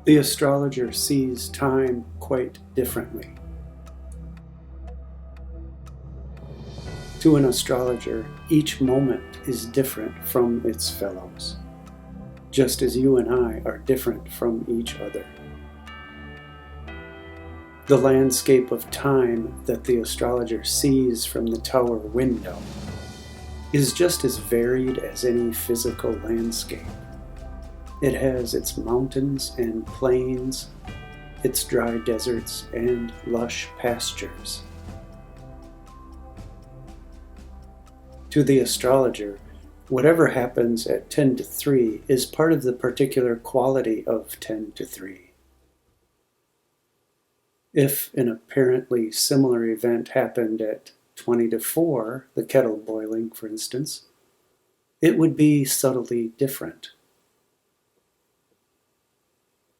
The astrologer sees time quite differently. To an astrologer, each moment is different from its fellows, just as you and I are different from each other. The landscape of time that the astrologer sees from the tower window is just as varied as any physical landscape. It has its mountains and plains, its dry deserts and lush pastures. To the astrologer, whatever happens at 10 to 3 is part of the particular quality of 10 to 3. If an apparently similar event happened at 20 to 4, the kettle boiling, for instance, it would be subtly different.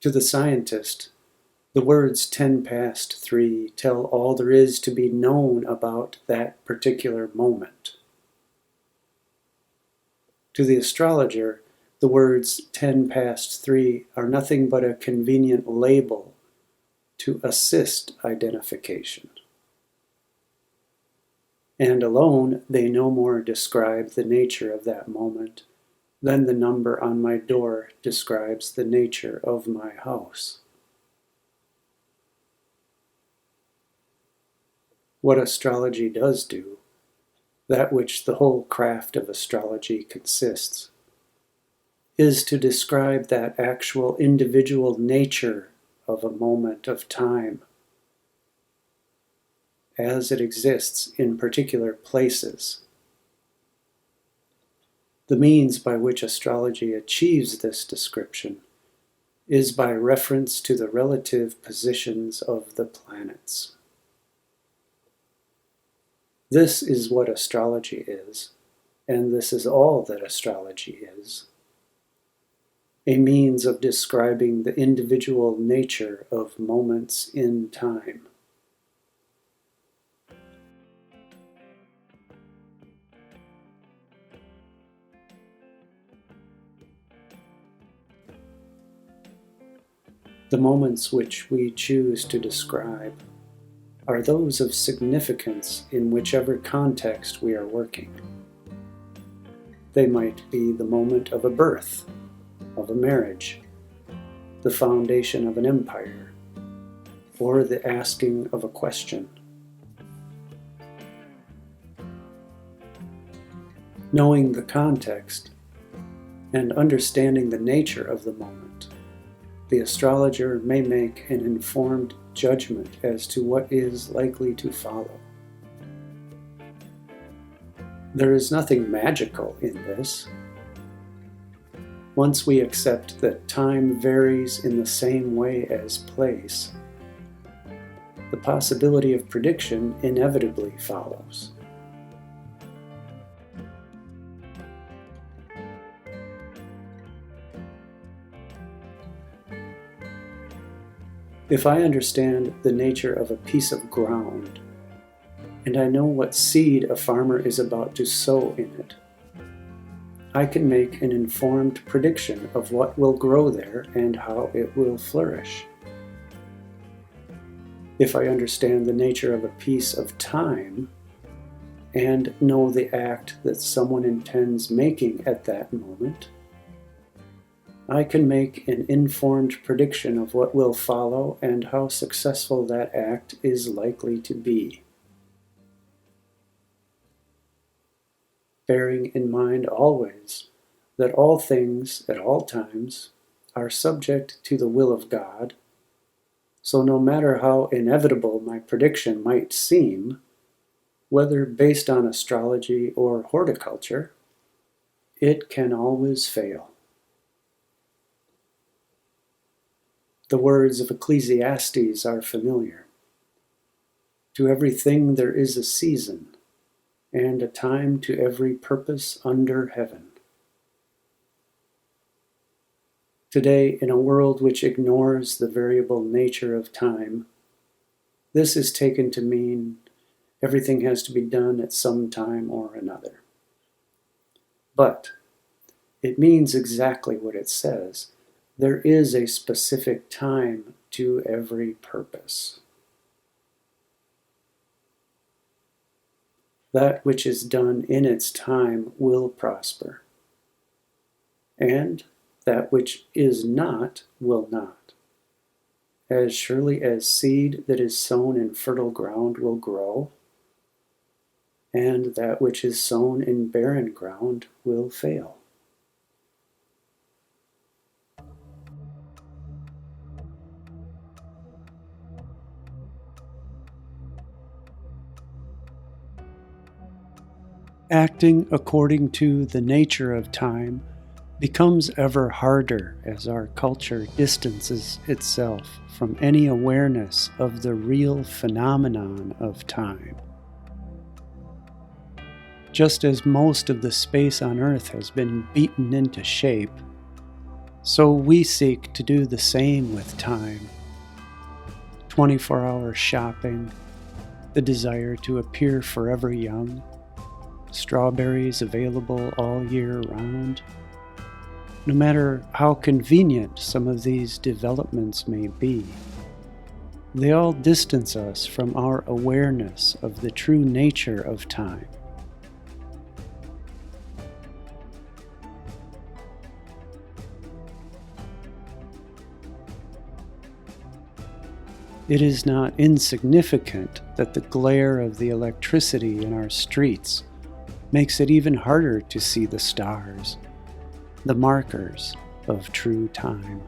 To the scientist, the words 10 past 3 tell all there is to be known about that particular moment. To the astrologer, the words 10 past 3 are nothing but a convenient label to assist identification. And alone, they no more describe the nature of that moment than the number on my door describes the nature of my house. What astrology does do, that which the whole craft of astrology consists, is to describe that actual individual nature of a moment of time as it exists in particular places. The means by which astrology achieves this description is by reference to the relative positions of the planets. This is what astrology is, and this is all that astrology is: a means of describing the individual nature of moments in time. The moments which we choose to describe are those of significance in whichever context we are working. They might be the moment of a birth, of a marriage, the foundation of an empire, or the asking of a question. Knowing the context and understanding the nature of the moment, the astrologer may make an informed judgment as to what is likely to follow. There is nothing magical in this. Once we accept that time varies in the same way as place, the possibility of prediction inevitably follows. If I understand the nature of a piece of ground, and I know what seed a farmer is about to sow in it, I can make an informed prediction of what will grow there and how it will flourish. If I understand the nature of a piece of time, and know the act that someone intends making at that moment, I can make an informed prediction of what will follow and how successful that act is likely to be. Bearing in mind always that all things at all times are subject to the will of God, so no matter how inevitable my prediction might seem, whether based on astrology or horticulture, it can always fail. The words of Ecclesiastes are familiar. To everything there is a season, and a time to every purpose under heaven. Today, in a world which ignores the variable nature of time, this is taken to mean everything has to be done at some time or another. But it means exactly what it says, There is a specific time to every purpose. That which is done in its time will prosper, and that which is not will not. As surely as seed that is sown in fertile ground will grow, and that which is sown in barren ground will fail. Acting according to the nature of time becomes ever harder as our culture distances itself from any awareness of the real phenomenon of time. Just as most of the space on Earth has been beaten into shape, so we seek to do the same with time. 24-hour shopping, the desire to appear forever young, strawberries available all year round. No matter how convenient some of these developments may be, they all distance us from our awareness of the true nature of time. It is not insignificant that the glare of the electricity in our streets makes it even harder to see the stars, the markers of true time.